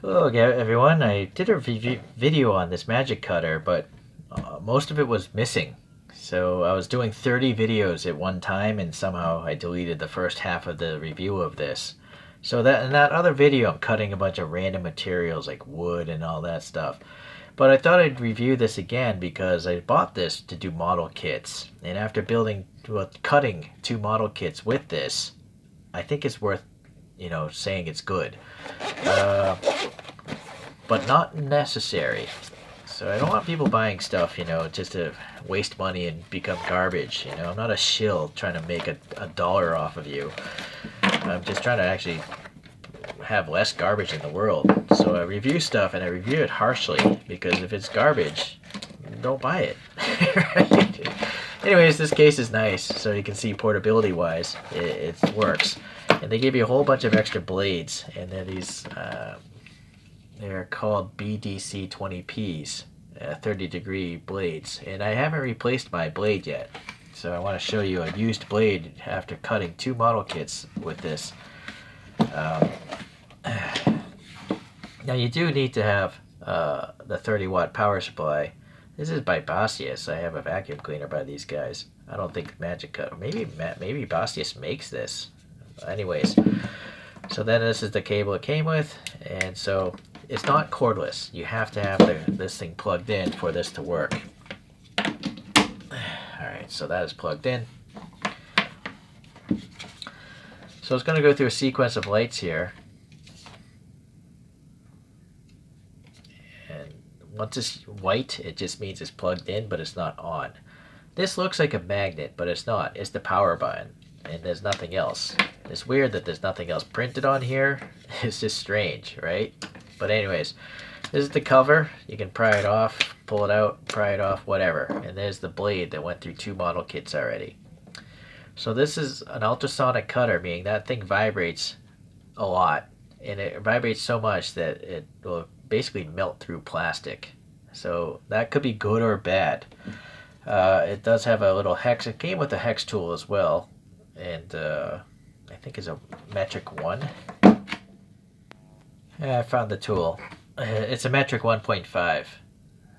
Hello again, everyone. I did a video on this Magicutter, but most of it was missing. So I was doing 30 videos at one time, and somehow I deleted the first half of the review of this. So that in that other video, I'm cutting a bunch of random materials like wood and all that stuff. But I thought I'd review this again because I bought this to do model kits, and after cutting two model kits with this, I think it's worth saying it's good. Uh, but not necessary. So I don't want people buying stuff, just to waste money and become garbage. I'm not a shill trying to make a dollar off of you. I'm just trying to actually have less garbage in the world. So I review stuff and I review it harshly because if it's garbage, don't buy it. Right? Anyways, this case is nice, so you can see portability wise, it works. And they give you a whole bunch of extra blades, and then these. They're called BDC 20Ps, 30-degree blades. And I haven't replaced my blade yet. So I want to show you a used blade after cutting two model kits with this. Now you do need to have the 30-watt power supply. This is by Bastius. I have a vacuum cleaner by these guys. I don't think Magicutter. Maybe Bastius makes this. Anyways, so then this is the cable it came with, and so it's not cordless. You have to have this thing plugged in for this to work. Alright, so that is plugged in. So it's going to go through a sequence of lights here. And once it's white, it just means it's plugged in, but it's not on. This looks like a magnet, but it's not. It's the power button, and there's nothing else. It's weird that there's nothing else printed on here. It's just strange, right? But anyways, this is the cover. You can pry it off, pull it out, pry it off, whatever. And there's the blade that went through two model kits already. So this is an ultrasonic cutter, meaning that thing vibrates a lot. And it vibrates so much that it will basically melt through plastic. So that could be good or bad. It does have a little hex. It came with a hex tool as well. And I think it's a metric 1. Yeah, I found the tool. It's a metric 1.5.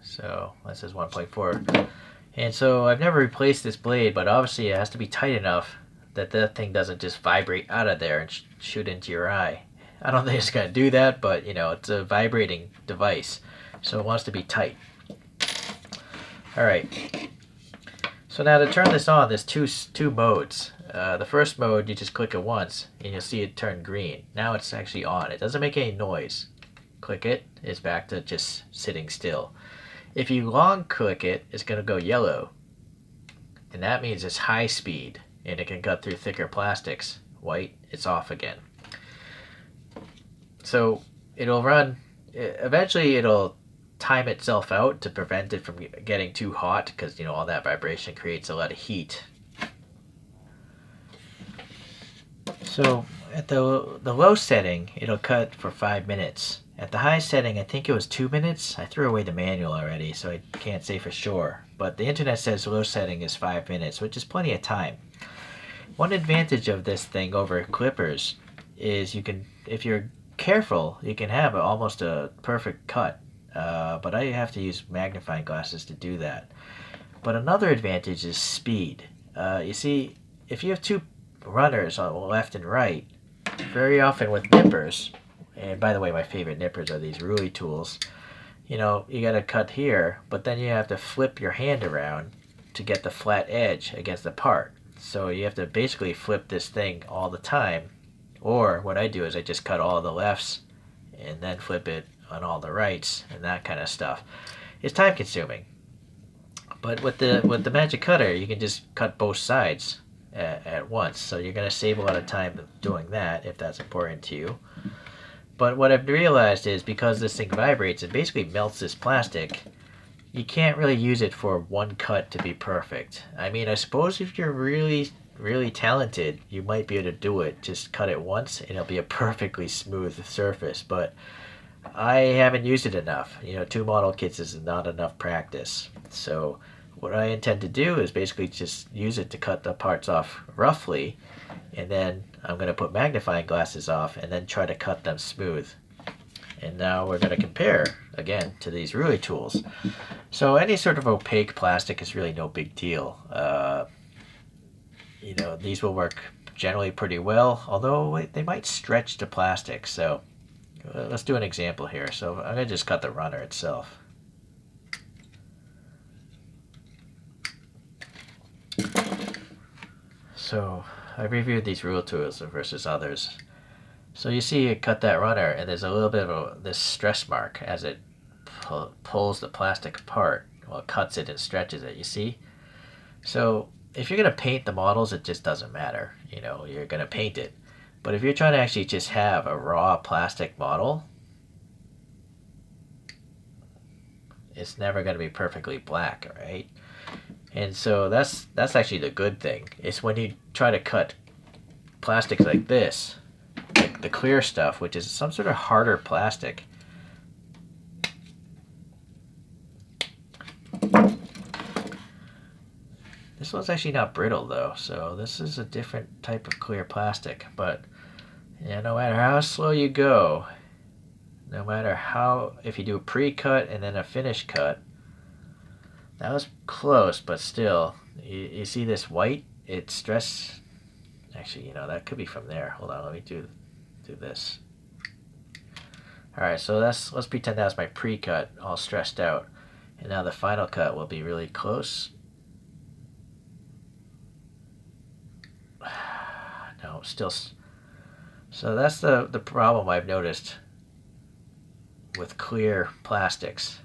So this is 1.4. And so I've never replaced this blade, but obviously it has to be tight enough that that thing doesn't just vibrate out of there and shoot into your eye. I don't think it's going to do that, but it's a vibrating device. So it wants to be tight. Alright. So now to turn this on, there's two modes. The first mode, you just click it once, and you'll see it turn green. Now it's actually on. It doesn't make any noise. Click it, it's back to just sitting still. If you long click it, it's going to go yellow. And that means it's high speed, and it can cut through thicker plastics. White, it's off again. So it'll run, eventually it'll time itself out to prevent it from getting too hot, because all that vibration creates a lot of heat. So at the low setting, it'll cut for 5 minutes. At the high setting, I think it was 2 minutes. I threw away the manual already, so I can't say for sure. But the internet says the low setting is 5 minutes, which is plenty of time. One advantage of this thing over clippers is if you're careful, you can have almost a perfect cut. But I have to use magnifying glasses to do that. But another advantage is speed. You see, if you have two runners on left and right, very often with nippers, and by the way, my favorite nippers are these Ruli tools, you got to cut here, but then you have to flip your hand around to get the flat edge against the part. So you have to basically flip this thing all the time. Or what I do is I just cut all the lefts and then flip it on all the rights and that kind of stuff. It's time consuming. But with the Magicutter, you can just cut both sides at once. So you're going to save a lot of time doing that if that's important to you. But what I've realized is because this thing vibrates and basically melts this plastic, you can't really use it for one cut to be perfect. I mean, I suppose if you're really, really talented, you might be able to do it. Just cut it once and it'll be a perfectly smooth surface. But I haven't used it enough. 2 model kits is not enough practice. So what I intend to do is basically just use it to cut the parts off roughly, and then I'm going to put magnifying glasses off and then try to cut them smooth. And now we're going to compare, again, to these ruler tools. So any sort of opaque plastic is really no big deal. You know, these will work generally pretty well, although they might stretch the plastic. So let's do an example here. So I'm going to just cut the runner itself. So I reviewed these ruler tools versus others. So you see it cut that runner, and there's a little bit of this stress mark as it pulls the plastic apart. Well, it cuts it and stretches it, you see? So if you're going to paint the models, it just doesn't matter. You know, you're going to paint it. But if you're trying to actually just have a raw plastic model, it's never going to be perfectly black, right? And so that's actually the good thing. It's when you try to cut plastics like this, like the clear stuff, which is some sort of harder plastic. This one's actually not brittle though, so this is a different type of clear plastic. But yeah, no matter how slow you go, no matter how, if you do a pre-cut and then a finish cut, that was close, but still, you see this white? It's stress. Actually, you know, that could be from there. Hold on, let me do this. Alright, so let's pretend that was my pre-cut, all stressed out. And now the final cut will be really close. No, still. So that's the problem I've noticed with clear plastics.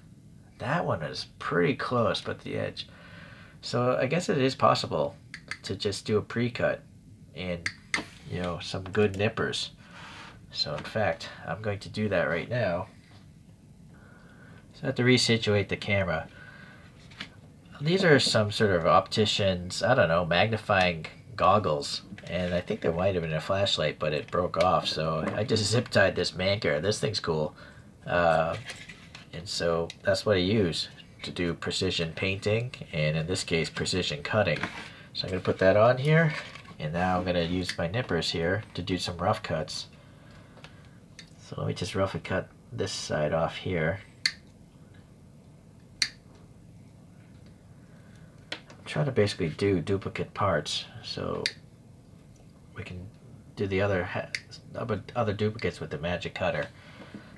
That one is pretty close, but the edge. So I guess it is possible to just do a pre-cut and, you know, some good nippers. So in fact, I'm going to do that right now. So I have to resituate the camera. These are some sort of opticians, I don't know, magnifying goggles. And I think there might have been a flashlight, but it broke off. So I just zip tied this manker. This thing's cool. And so that's what I use to do precision painting, and in this case, precision cutting. So I'm going to put that on here, and now I'm going to use my nippers here to do some rough cuts. So let me just roughly cut this side off here. I'm trying to basically do duplicate parts, so we can do the other duplicates with the Magicutter.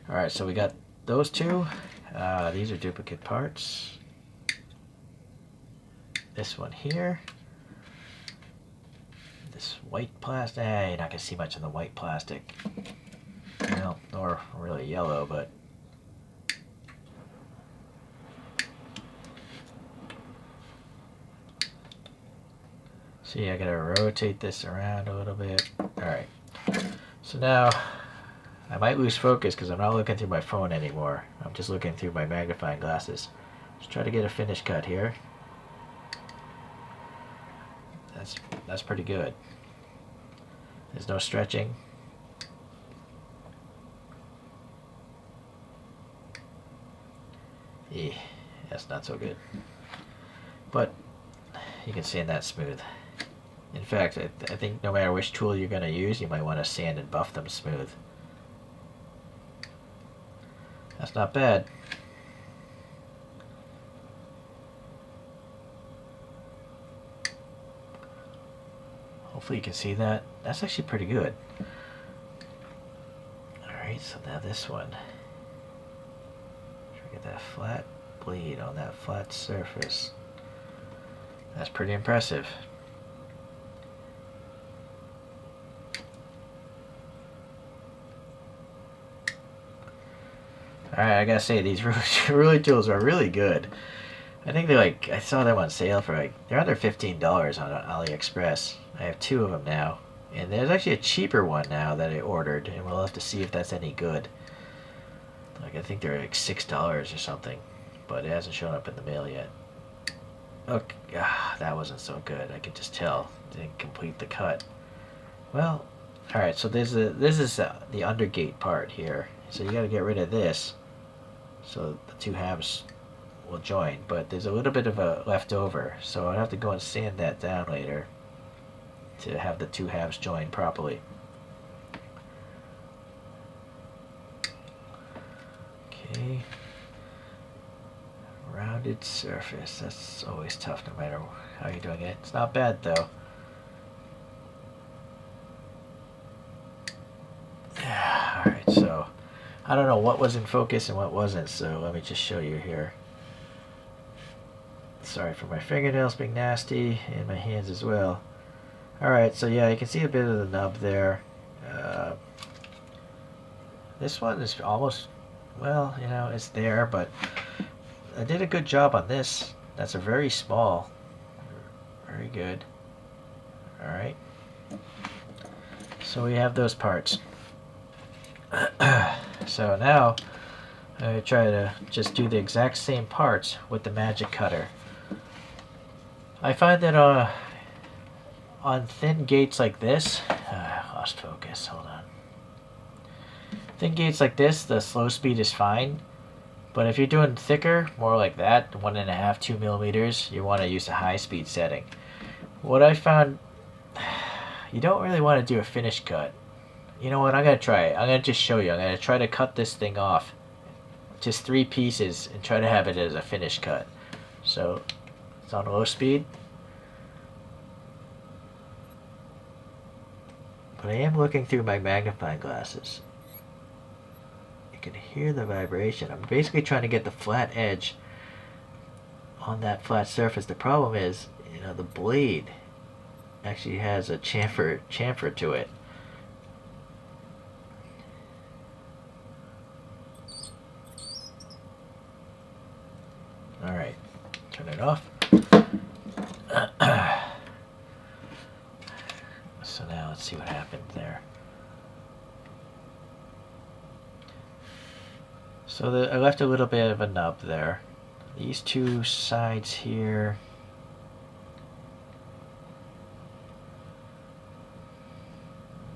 Alright, so we got those two. These are duplicate parts. This one here. This white plastic. You're not going to see much in the white plastic. Well, nor really yellow, but. See, I got to rotate this around a little bit. Alright. So now, I might lose focus because I'm not looking through my phone anymore. I'm just looking through my magnifying glasses. Let's try to get a finish cut here. That's pretty good. There's no stretching. That's not so good. But you can sand that smooth. In fact, I think no matter which tool you're going to use, you might want to sand and buff them smooth. That's not bad. Hopefully you can see that. That's actually pretty good. Alright, so now this one. Try to get that flat bleed on that flat surface. That's pretty impressive. Alright, I gotta say, these ruler tools are really good. I think they're like, I saw them on sale for like, they're under $15 on AliExpress. I have two of them now. And there's actually a cheaper one now that I ordered, and we'll have to see if that's any good. Like, I think they're like $6 or something, but it hasn't shown up in the mail yet. Okay, that wasn't so good. I could just tell. Didn't complete the cut. Well, alright, so this is the undergate part here. So you gotta get rid of this, so the two halves will join, but there's a little bit of a left over, so I'll have to go and sand that down later to have the two halves join properly. Okay. Rounded surface. That's always tough no matter how you're doing it. It's not bad though. Alright, so I don't know what was in focus and what wasn't, so let me just show you here. Sorry for my fingernails being nasty and my hands as well. Alright, so yeah, you can see a bit of the nub there. This one is almost, well, you know, it's there, but I did a good job on this. That's a very small. Very good. Alright. So we have those parts. So now I'm going to try to just do the exact same parts with the Magicutter. I find that on thin gates like this, lost focus, hold on. Thin gates like this, the slow speed is fine. But if you're doing thicker, more like that, 1.5, 2 millimeters, you want to use a high speed setting. What I found, you don't really want to do a finish cut. You know what, I'm going to try it. I'm going to just show you. I'm going to try to cut this thing off. Just 3 pieces and try to have it as a finish cut. So, it's on low speed. But I am looking through my magnifying glasses. You can hear the vibration. I'm basically trying to get the flat edge on that flat surface. The problem is, you know, the blade actually has a chamfer to it. Alright, turn it off. So now let's see what happened there. So I left a little bit of a nub there. These two sides here,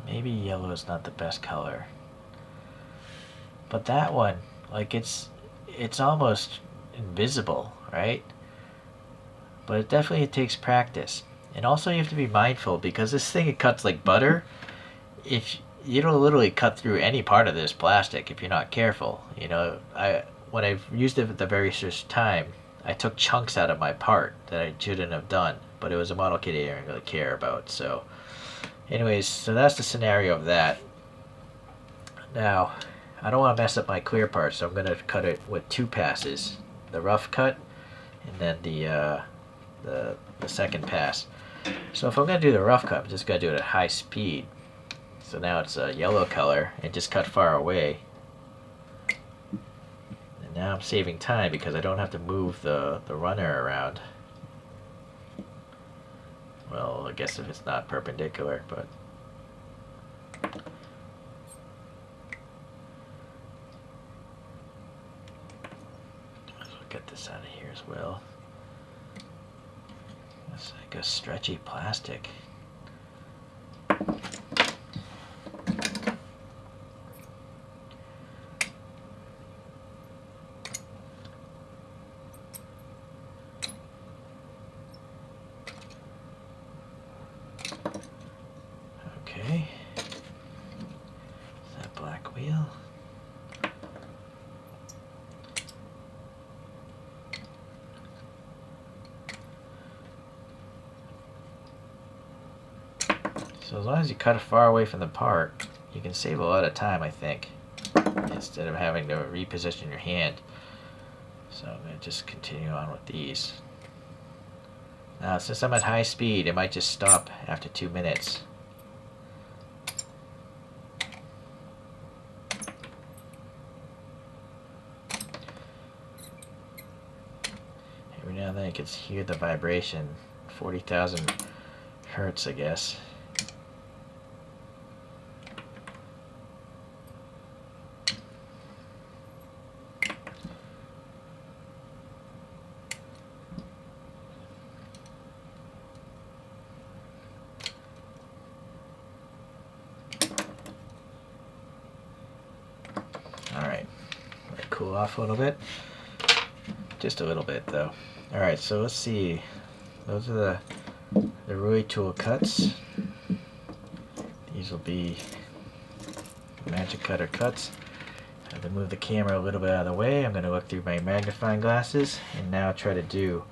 maybe yellow is not the best color. But that one, like it's almost invisible, right? But it definitely takes practice. And also you have to be mindful because this thing, it cuts like butter. If it'll literally cut through any part of this plastic if you're not careful. You know, when I've used it at the very first time, I took chunks out of my part that I shouldn't have done, but it was a model kit I didn't really care about. So anyways, so that's the scenario of that. Now, I don't want to mess up my clear part, so I'm going to cut it with 2 passes. The rough cut and then the second pass. So if I'm going to do the rough cut, I'm just going to do it at high speed. So now it's a yellow color and just cut far away. And now I'm saving time because I don't have to move the runner around. Well, I guess if it's not perpendicular, but get this out of here as well. It's like a stretchy plastic. Okay. Is that black wheel? So as long as you cut it far away from the part, you can save a lot of time, I think, instead of having to reposition your hand. So I'm going to just continue on with these. Now, since I'm at high speed, it might just stop after 2 minutes. Every now and then you can hear the vibration. 40,000 hertz, I guess. Alright, let it cool off a little bit. Just a little bit though. Alright, so let's see. Those are the Rui tool cuts. These will be Magicutter cuts. to move the camera a little bit out of the way. I'm going to look through my magnifying glasses and now try to do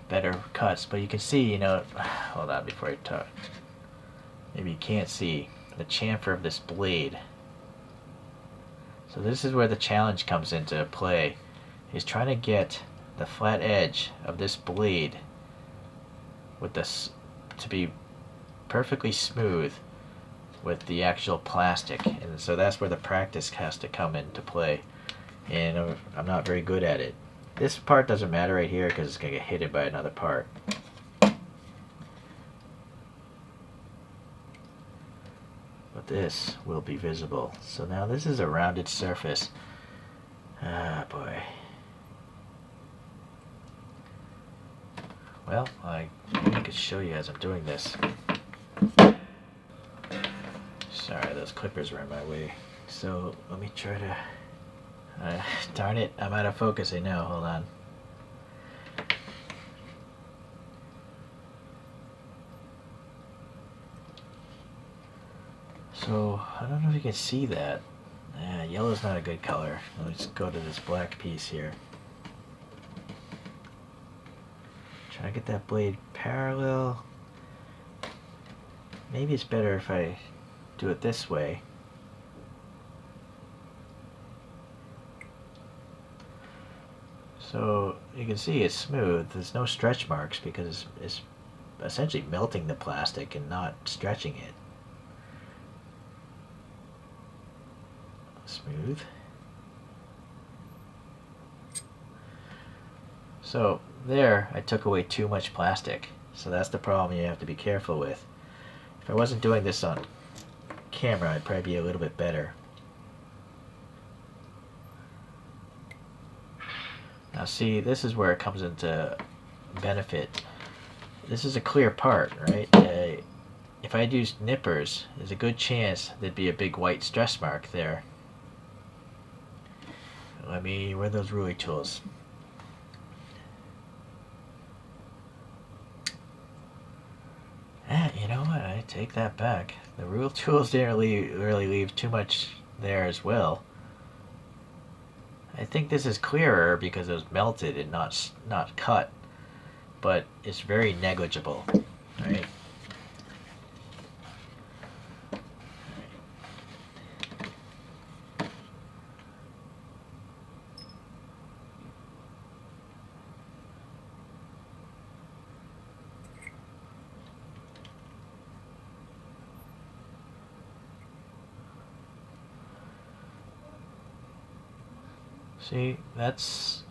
better cuts. But you can see, you know, hold on before I talk. Maybe you can't see the chamfer of this blade. So this is where the challenge comes into play, is trying to get the flat edge of this blade with this to be perfectly smooth with the actual plastic, and so that's where the practice has to come into play, and I'm not very good at it. This part doesn't matter right here because it's going to get hit by another part. But this will be visible. So now this is a rounded surface. Ah, boy. Well, I could show you as I'm doing this. Sorry, those clippers were in my way. So let me try to... darn it, I'm out of focus right now. Hold on. So, I don't know if you can see that. Yellow's not a good color. Let's go to this black piece here. Try to get that blade parallel. Maybe it's better if I do it this way. So you can see it's smooth. There's no stretch marks because it's essentially melting the plastic and not stretching it. Smooth. So there, I took away too much plastic. So that's the problem you have to be careful with. If I wasn't doing this on camera, I'd probably be a little bit better. Now see, this is where it comes into benefit. This is a clear part, right? If I'd used nippers, there's a good chance there'd be a big white stress mark there. Where are those ruler tools? You know what? I take that back. The ruler tools didn't really leave too much there as well. I think this is clearer because it was melted and not cut, but it's very negligible, right? See, that's,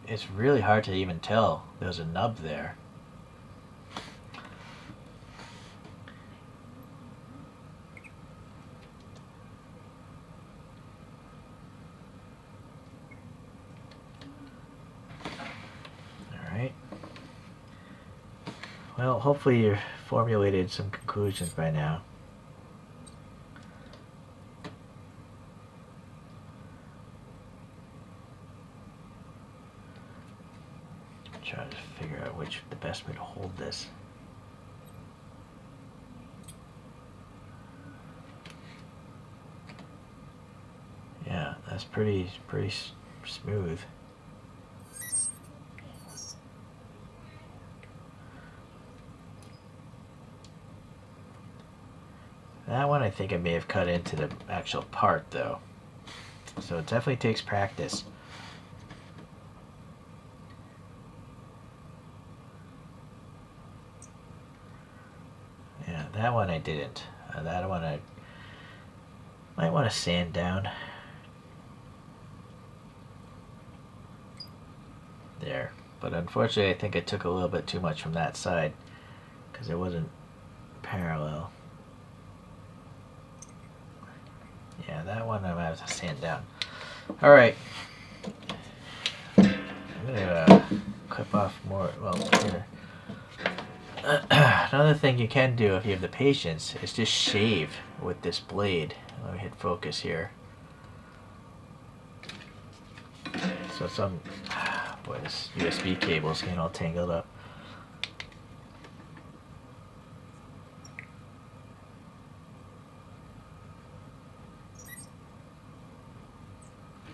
it's really hard to even tell there's a nub there. Alright. Well, hopefully you've formulated some conclusions by now. Try to figure out the best way to hold this. Yeah, that's pretty smooth. That one I think I may have cut into the actual part though. So it definitely takes practice. Yeah, that one I didn't. That one I might want to sand down. There. But unfortunately I think I took a little bit too much from that side because it wasn't parallel. Yeah, that one I might have to sand down. Alright. I'm going to clip off more. Well, here. Another thing you can do if you have the patience is just shave with this blade. Let me hit focus here. So boy, this USB cable is getting all tangled up.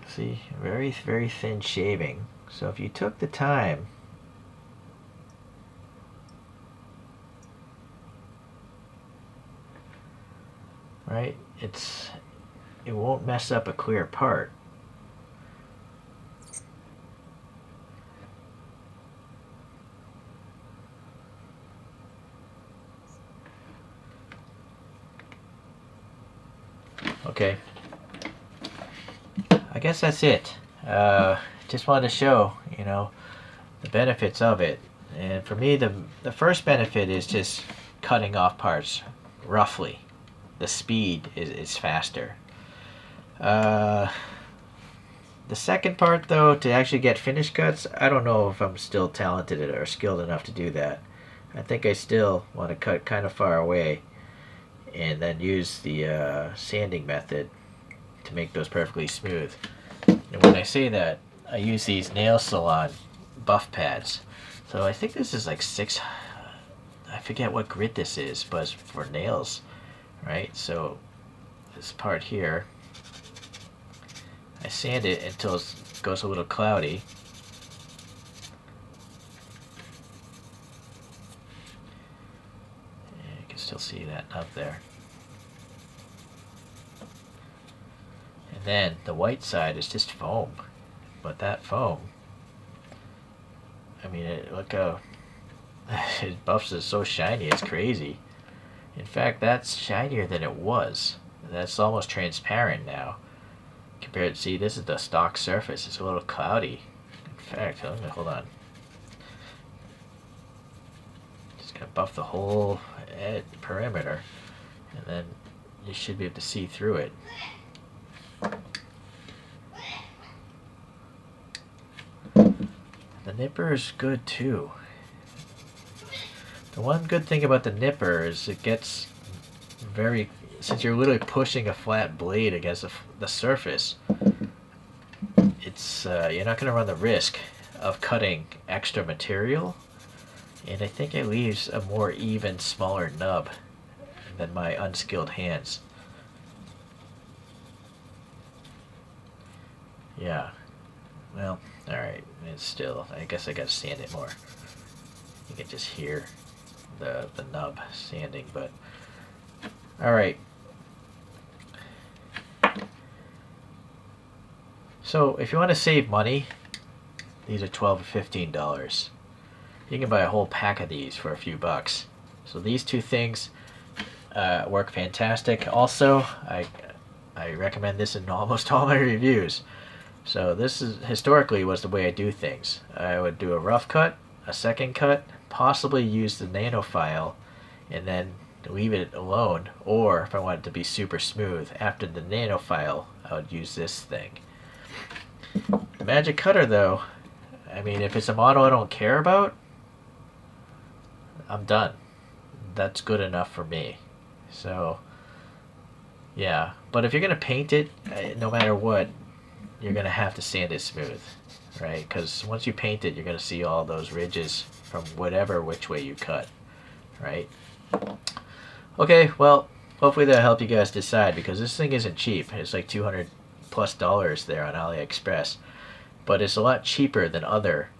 See, very, very thin shaving. So if you took the time, right, it won't mess up a clear part. Okay, I guess that's it. Just wanted to show, you know, the benefits of it. And for me, the first benefit is just cutting off parts roughly. The speed is faster. The second part, though, to actually get finish cuts, I don't know if I'm still talented or skilled enough to do that. I think I still want to cut kind of far away and then use the sanding method to make those perfectly smooth. And when I say that, I use these nail salon buff pads. So I think this is like I forget what grit this is, but it's for nails, right? So this part here, I sand it until it goes a little cloudy. And you can still see that up there. And then the white side is just foam. But that foam, I mean, look how it buffs is so shiny, it's crazy. In fact, that's shinier than it was. That's almost transparent now. Compared to, see, this is the stock surface. It's a little cloudy. In fact, hold on. Just gonna buff the whole perimeter, and then you should be able to see through it. The nipper is good too. The one good thing about the nipper is it gets very, since you're literally pushing a flat blade against the surface, it's you're not going to run the risk of cutting extra material, and I think it leaves a more even, smaller nub than my unskilled hands. Yeah, well, alright, it's still, I guess I gotta sand it more. You can just hear the nub sanding, but alright. So if you want to save money, these are $12 or $15. You can buy a whole pack of these for a few bucks. So these two things work fantastic. Also, I recommend this in almost all my reviews. So this is historically was the way I do things. I would do a rough cut, a second cut, possibly use the nano file, and then leave it alone. Or if I wanted to be super smooth, after the nano file, I would use this thing. The Magicutter, though, I mean, if it's a model I don't care about, I'm done. That's good enough for me. So, yeah. But if you're going to paint it, no matter what, you're going to have to sand it smooth, right? Because once you paint it, you're going to see all those ridges from which way you cut, right? Okay, well, hopefully that'll help you guys decide, because this thing isn't cheap. It's like $200+ there on AliExpress. But it's a lot cheaper than other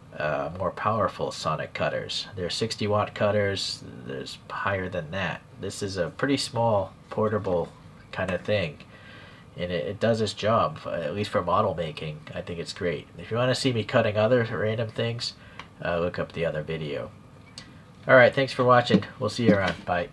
more powerful sonic cutters. There are 60-watt cutters. There's higher than that. This is a pretty small, portable kind of thing. And it does its job, at least for model making. I think it's great. If you want to see me cutting other random things, look up the other video. Alright, thanks for watching. We'll see you around. Bye.